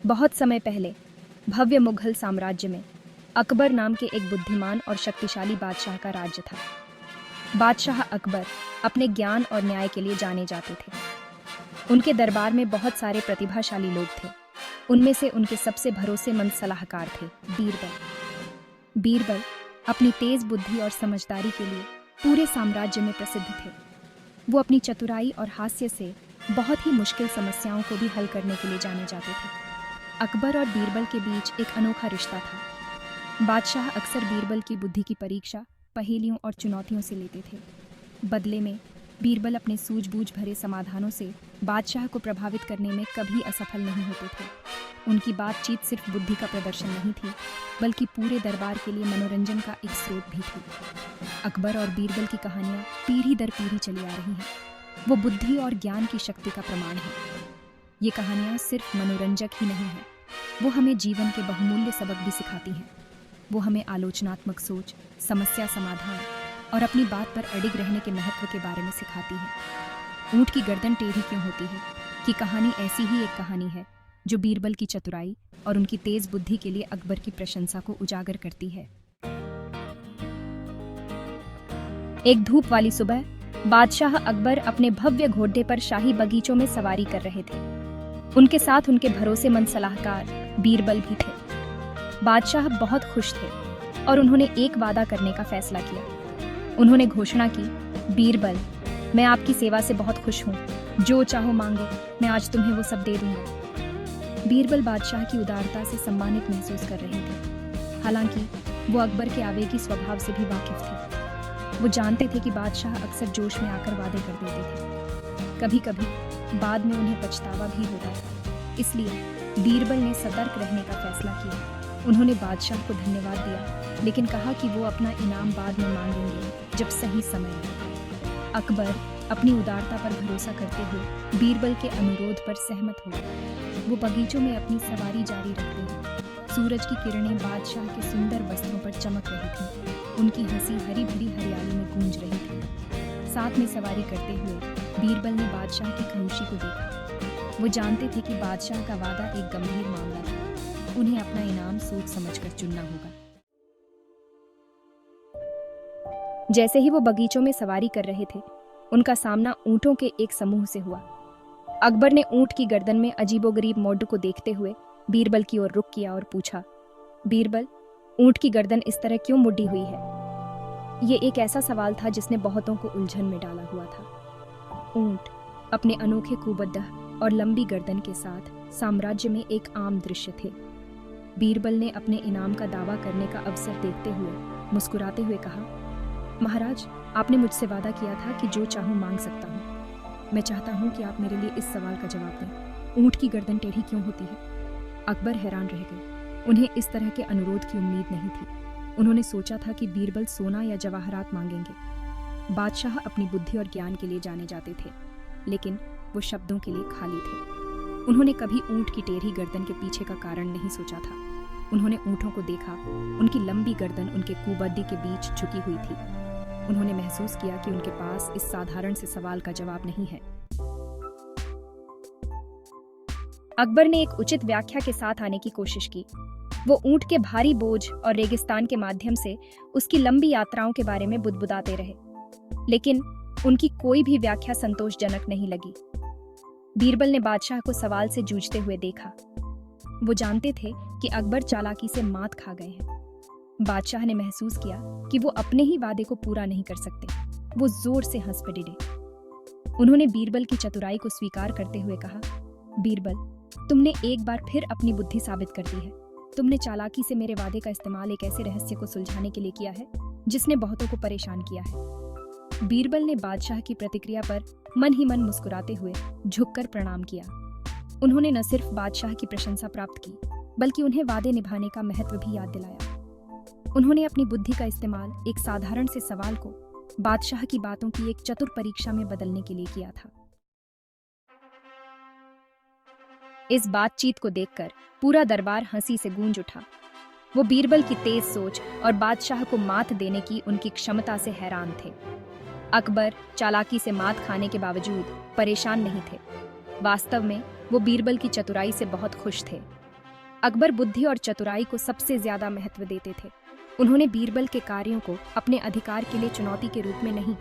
बहुत समय पहले भव्य मुगल साम्राज्य में अकबर नाम के एक बुद्धिमान और शक्तिशाली बादशाह का राज्य था। बादशाह अकबर अपने ज्ञान और न्याय के लिए जाने जाते थे। उनके दरबार में बहुत सारे प्रतिभाशाली लोग थे। उनमें से उनके सबसे भरोसेमंद सलाहकार थे बीरबल। बीरबल अपनी तेज बुद्धि और समझदारी के लिए पूरे साम्राज्य में प्रसिद्ध थे। वो अपनी चतुराई और हास्य से बहुत ही मुश्किल समस्याओं को भी हल करने के लिए जाने जाते थे। अकबर और बीरबल के बीच एक अनोखा रिश्ता था। बादशाह अक्सर बीरबल की बुद्धि की परीक्षा पहेलियों और चुनौतियों से लेते थे। बदले में बीरबल अपने सूझबूझ भरे समाधानों से बादशाह को प्रभावित करने में कभी असफल नहीं होते थे। उनकी बातचीत सिर्फ बुद्धि का प्रदर्शन नहीं थी, बल्कि पूरे दरबार के लिए मनोरंजन का एक स्रोत भी थी। अकबर और बीरबल की कहानियाँ पीढ़ी दर पीढ़ी चली आ रही हैं। वो बुद्धि और ज्ञान की शक्ति का प्रमाण है। ये कहानियाँ सिर्फ मनोरंजक ही नहीं हैं, वो हमें जीवन के बहुमूल्य सबक भी सिखाती हैं। वो हमें आलोचनात्मक सोच, समस्या समाधान और अपनी बात पर अडिग रहने के महत्व के बारे में सिखाती है। ऊंट की गर्दन टेढ़ी क्यों होती है कि कहानी ऐसी ही एक कहानी है जो बीरबल की चतुराई और उनकी तेज बुद्धि के लिए अकबर की प्रशंसा को उजागर करती है। एक धूप वाली सुबह बादशाह अकबर अपने भव्य घोड़े पर शाही बगीचों में सवारी कर रहे थे। उनके साथ उनके भरोसेमंद सलाहकार बीरबल भी थे। बादशाह बहुत खुश थे और उन्होंने एक वादा करने का फैसला किया। उन्होंने घोषणा की, बीरबल, मैं आपकी सेवा से बहुत खुश हूँ। जो चाहो मांगो, मैं आज तुम्हें वो सब दे दूंगा। बीरबल बादशाह की उदारता से सम्मानित महसूस कर रहे थे। हालांकि वो अकबर के आवेगी स्वभाव से भी वाकिफ थे। वो जानते थे कि बादशाह अक्सर जोश में आकर वादे कर देते थे। कभी कभी बाद में उन्हें पछतावा भी होता था। इसलिए बीरबल ने सतर्क रहने का फैसला किया। उन्होंने बादशाह को धन्यवाद दिया, लेकिन कहा कि वो अपना इनाम बाद में मांगेंगे जब सही समय आए। अकबर अपनी उदारता पर भरोसा करते हुए बीरबल के अनुरोध पर सहमत हो गए। वो बगीचों में अपनी सवारी जारी रखते हुए सूरज की किरणें बादशाह के सुंदर वस्त्रों पर चमक रही थीं। उनकी हंसी हरी भरी हरियाली में गूंज रही थी। साथ में सवारी करते हुए बीरबल ने बादशाह की खामोशी को देखा। वो जानते थे कि बादशाह का वादा एक गंभीर मामला था। उन्हें अपना इनाम सोच समझकर चुनना होगा। जैसे ही वो बगीचों में सवारी कर रहे थे, उनका सामना ऊंटों के एक समूह से हुआ। अकबर ने ऊंट की गर्दन में अजीबोगरीब मोड़ को देखते हुए बीरबल की ओर रुख किया और पूछा, बीरबल, ऊंट की गर्दन इस तरह क्यों मुड़ी हुई है? ये एक ऐसा सवाल था जिसने बहुतों को उलझन में डाला हुआ था। ऊंट अपने अनोखे कुबद्दह और लंबी गर्दन के साथ साम्राज्य में एक आम दृश्य थे। बीरबल ने अपने इनाम का दावा करने का अवसर देखते हुए मुस्कुराते हुए कहा, महाराज, आपने मुझसे वादा किया था कि जो चाहूं मांग सकता हूं। मैं चाहता हूं कि आप मेरे लिए इस सवाल का जवाब दें, ऊंट की गर्दन टेढ़ी क्यों होती है? अकबर हैरान रह गए। उन्हें इस तरह के अनुरोध की उम्मीद नहीं थी। उन्होंने सोचा था कि बीरबल सोना या जवाहरात मांगेंगे। बादशाह अपनी बुद्धि और ज्ञान के लिए जाने जाते थे, लेकिन वो शब्दों के लिए खाली थे। उन्होंने कभी ऊंट की टेढ़ी गर्दन के पीछे का कारण नहीं सोचा था। उन्होंने ऊंटों को देखा। उनकी लंबी गर्दन उनके कुबद्दी के बीच झुकी हुई थी। उन्होंने महसूस किया कि उनके पास इस साधारण से सवाल का जवाब नहीं है। अकबर ने एक उचित व्याख्या के साथ आने की कोशिश की। वो ऊंट के भारी बोझ और रेगिस्तान के माध्यम से उसकी लंबी यात्राओं के बारे में बुदबुदाते रहे, लेकिन उनकी कोई भी व्याख्या संतोषजनक नहीं लगी। बीरबल ने बादशाह को सवाल से जूझते हुए देखा। वो जानते थे कि अकबर चालाकी से मात खा गए हैं। बादशाह ने महसूस किया कि वो अपने ही वादे को पूरा नहीं कर सकते। वो जोर से हंस पड़े। उन्होंने बीरबल की चतुराई को स्वीकार करते हुए कहा, बीरबल, तुमने एक बार फिर अपनी बुद्धि साबित कर दी है। तुमने चालाकी से मेरे वादे का इस्तेमाल एक ऐसे रहस्य को सुलझाने के लिए किया है जिसने बहुतों को परेशान किया है। बीरबल ने बादशाह की प्रतिक्रिया पर मन ही मन मुस्कुराते हुए झुककर प्रणाम किया। उन्होंने न सिर्फ बादशाह की प्रशंसा प्राप्त की, बल्कि उन्हें वादे निभाने का महत्व भी याद दिलाया। उन्होंने अपनी बुद्धि का इस्तेमाल एक साधारण से सवाल को बादशाह की बातों की एक चतुर परीक्षा में बदलने के लिए किया था। इस बातचीत को देखकर पूरा दरबार हंसी से गूंज उठा। वो बीरबल की तेज सोच और बादशाह को मात देने की उनकी क्षमता से हैरान थे। अकबर चालाकी से मात खाने के बावजूद परेशान नहीं थे। वास्तव में वो बीरबल की चतुराई से बहुत खुश थे। अकबर बुद्धि और चतुराई को सबसे ज्यादा महत्व देते थे। उन्होंने बीरबल के कार्यों को अपने अधिकार के लिए चुनौती के रूप में नहीं,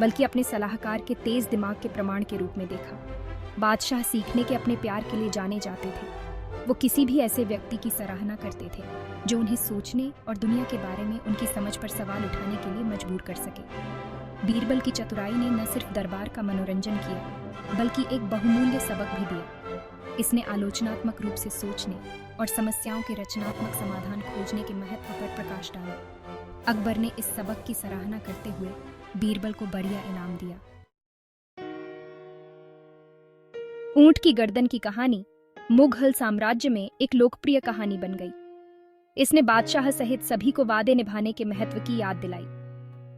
बल्कि अपने सलाहकार के तेज दिमाग के प्रमाण के रूप में देखा। बादशाह सीखने के अपने प्यार के लिए जाने जाते थे। वो किसी भी ऐसे व्यक्ति की सराहना करते थे जो उन्हें सोचने और दुनिया के बारे में उनकी समझ पर सवाल उठाने के लिए मजबूर कर सके। बीरबल की चतुराई ने न सिर्फ दरबार का मनोरंजन किया, बल्कि एक बहुमूल्य सबक भी दिया। इसने आलोचनात्मक रूप से सोचने और समस्याओं के रचनात्मक समाधान खोजने के महत्व पर प्रकाश डाला। अकबर ने इस सबक की सराहना करते हुए बीरबल को बढ़िया इनाम दिया। ऊंट की गर्दन की कहानी मुगल साम्राज्य में एक लोकप्रिय कहानी बन गई। इसने बादशाह सहित सभी को वादे निभाने के महत्व की याद दिलाई।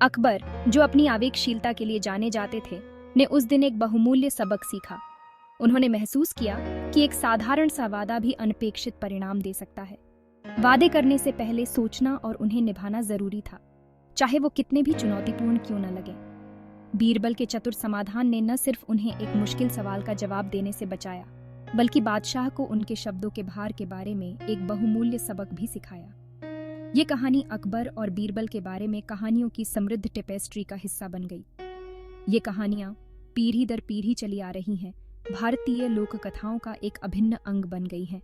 अकबर, जो अपनी आवेगशीलता के लिए जाने जाते थे, ने उस दिन एक बहुमूल्य सबक सीखा। उन्होंने महसूस किया कि एक साधारण सा वादा भी अनपेक्षित परिणाम दे सकता है। वादे करने से पहले सोचना और उन्हें निभाना जरूरी था, चाहे वो कितने भी चुनौतीपूर्ण क्यों न लगे। बीरबल के चतुर समाधान ने न सिर्फ उन्हें एक मुश्किल सवाल का जवाब देने से बचाया, बल्कि बादशाह को उनके शब्दों के भार के बारे में एक बहुमूल्य सबक भी सिखाया। ये कहानी अकबर और बीरबल के बारे में कहानियों की समृद्ध टेपेस्ट्री का हिस्सा बन गई। ये कहानियां पीढ़ी दर पीढ़ी चली आ रही हैं, भारतीय लोक कथाओं का एक अभिन्न अंग बन गई हैं।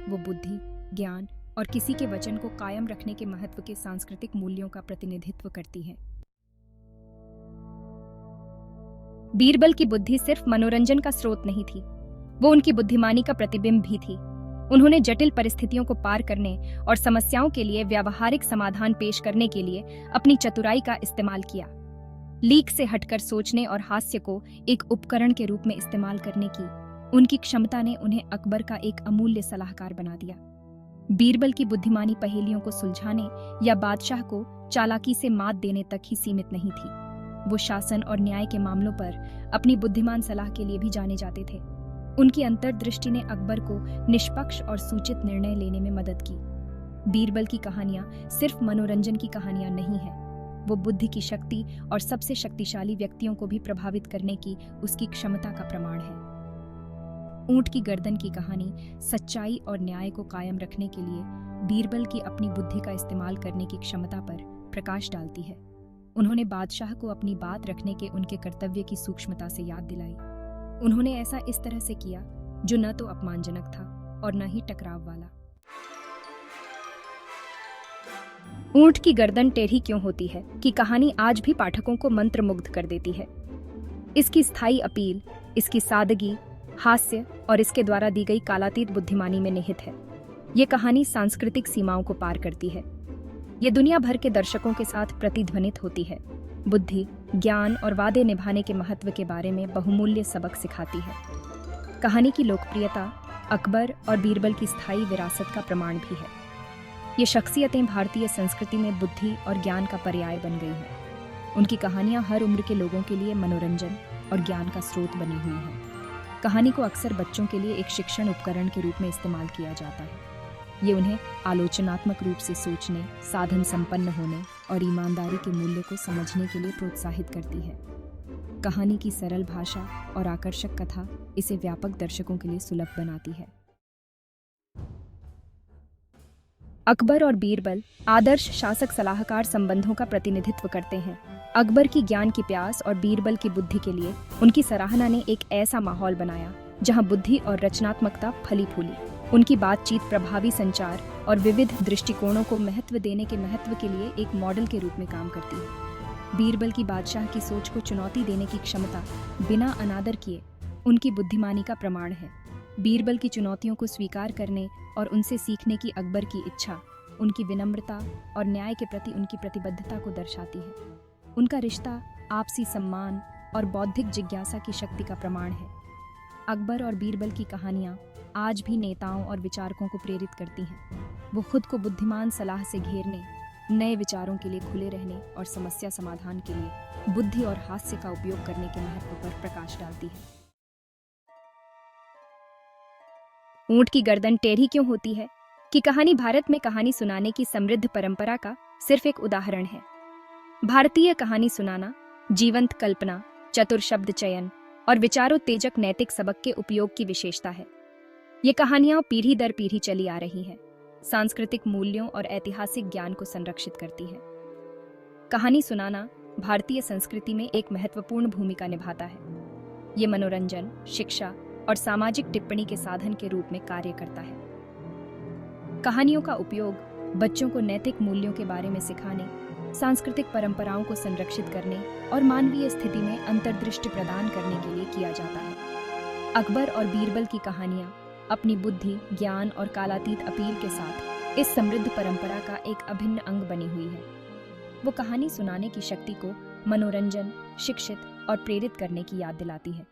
वो बुद्धि, ज्ञान और किसी के वचन को कायम रखने के महत्व के सांस्कृतिक मूल्यों का प्रतिनिधित्व करती हैं। बीरबल की बुद्धि सिर्फ मनोरंजन का स्रोत नहीं थी, वो उनकी बुद्धिमानी का प्रतिबिंब भी थी। उन्होंने जटिल परिस्थितियों को पार करने और समस्याओं के लिए व्यावहारिक समाधान पेश करने के लिए अपनी चतुराई का इस्तेमाल किया। लीक से हटकर सोचने और हास्य को एक उपकरण के रूप में इस्तेमाल करने की उनकी क्षमता ने उन्हें अकबर का एक अमूल्य सलाहकार बना दिया। बीरबल की बुद्धिमानी पहेलियों को सुलझाने या बादशाह को चालाकी से मात देने तक ही सीमित नहीं थी। वो शासन और न्याय के मामलों पर अपनी बुद्धिमान सलाह के लिए भी जाने जाते थे। उनकी अंतर्दृष्टि ने अकबर को निष्पक्ष और सूचित निर्णय लेने में मदद की। बीरबल की कहानियां सिर्फ मनोरंजन की कहानियां नहीं हैं, वो बुद्धि की शक्ति और सबसे शक्तिशाली व्यक्तियों को भी प्रभावित करने की उसकी क्षमता का प्रमाण है। ऊंट की गर्दन की कहानी सच्चाई और न्याय को कायम रखने के लिए बीरबल की अपनी बुद्धि का इस्तेमाल करने की क्षमता पर प्रकाश डालती है। उन्होंने बादशाह को अपनी बात रखने के उनके कर्तव्य की सूक्ष्मता से याद दिलाई। उन्होंने ऐसा इस तरह से किया जो न तो अपमानजनक था और न ही टकराव वाला। ऊंट की गर्दन टेढ़ी क्यों होती है कि कहानी आज भी पाठकों को मंत्रमुग्ध कर देती है। इसकी स्थायी अपील, इसकी सादगी, हास्य और इसके द्वारा दी गई कालातीत बुद्धिमानी में निहित है। ये कहानी सांस्कृतिक सीमाओं को पार करती है। ये दुनिया भर के दर्शकों के साथ प्रतिध्वनित होती है। बुद्धि, ज्ञान और वादे निभाने के महत्व के बारे में बहुमूल्य सबक सिखाती है। कहानी की लोकप्रियता अकबर और बीरबल की स्थायी विरासत का प्रमाण भी है। ये शख्सियतें भारतीय संस्कृति में बुद्धि और ज्ञान का पर्याय बन गई हैं। उनकी कहानियां हर उम्र के लोगों के लिए मनोरंजन और ज्ञान का स्रोत बनी हुई हैं। कहानी को अक्सर बच्चों के लिए एक शिक्षण उपकरण के रूप में इस्तेमाल किया जाता है। ये उन्हें आलोचनात्मक रूप से सोचने, साधन संपन्न होने और ईमानदारी के मूल्य को समझने के लिए प्रोत्साहित करती है। कहानी की सरल भाषा और आकर्षक कथा इसे व्यापक दर्शकों के लिए सुलभ बनाती है। अकबर और बीरबल आदर्श शासक सलाहकार संबंधों का प्रतिनिधित्व करते हैं। अकबर की ज्ञान की प्यास और बीरबल की बुद्धि के लिए उनकी सराहना ने एक ऐसा माहौल बनाया जहां बुद्धि और रचनात्मकता फली फूली। उनकी बातचीत, प्रभावी संचार और विविध दृष्टिकोणों को महत्व देने के महत्व के लिए एक मॉडल के रूप में काम करती है। बीरबल की बादशाह की सोच को चुनौती देने की क्षमता बिना अनादर किए उनकी बुद्धिमानी का प्रमाण है। बीरबल की चुनौतियों को स्वीकार करने और उनसे सीखने की अकबर की इच्छा उनकी विनम्रता और न्याय के प्रति उनकी प्रतिबद्धता को दर्शाती है। उनका रिश्ता आपसी सम्मान और बौद्धिक जिज्ञासा की शक्ति का प्रमाण है। अकबर और बीरबल की कहानियाँ आज भी नेताओं और विचारकों को प्रेरित करती हैं। वो खुद को बुद्धिमान सलाह से घेरने, नए विचारों के लिए खुले रहने और समस्या समाधान के लिए बुद्धि और हास्य का उपयोग करने के महत्व पर प्रकाश डालती है। ऊंट की गर्दन टेढ़ी क्यों होती है कि कहानी भारत में कहानी सुनाने की समृद्ध परंपरा का सिर्फ एक उदाहरण है। भारतीय कहानी सुनाना जीवंत कल्पना, चतुर शब्द चयन और विचारोत्तेजक नैतिक सबक के उपयोग की विशेषता है। ये कहानियां पीढ़ी दर पीढ़ी चली आ रही हैं, सांस्कृतिक मूल्यों और ऐतिहासिक ज्ञान को संरक्षित करती है। कहानी सुनाना भारतीय संस्कृति में एक महत्वपूर्ण भूमिका निभाता है। ये मनोरंजन, शिक्षा और सामाजिक टिप्पणी के साधन के रूप में कार्य करता है। कहानियों का उपयोग बच्चों को नैतिक मूल्यों के बारे में सिखाने, सांस्कृतिक परंपराओं को संरक्षित करने और मानवीय स्थिति में अंतर्दृष्टि प्रदान करने के लिए किया जाता है। अकबर और बीरबल की कहानियां अपनी बुद्धि, ज्ञान और कालातीत अपील के साथ इस समृद्ध परंपरा का एक अभिन्न अंग बनी हुई है। वो कहानी सुनाने की शक्ति को मनोरंजन, शिक्षित और प्रेरित करने की याद दिलाती है।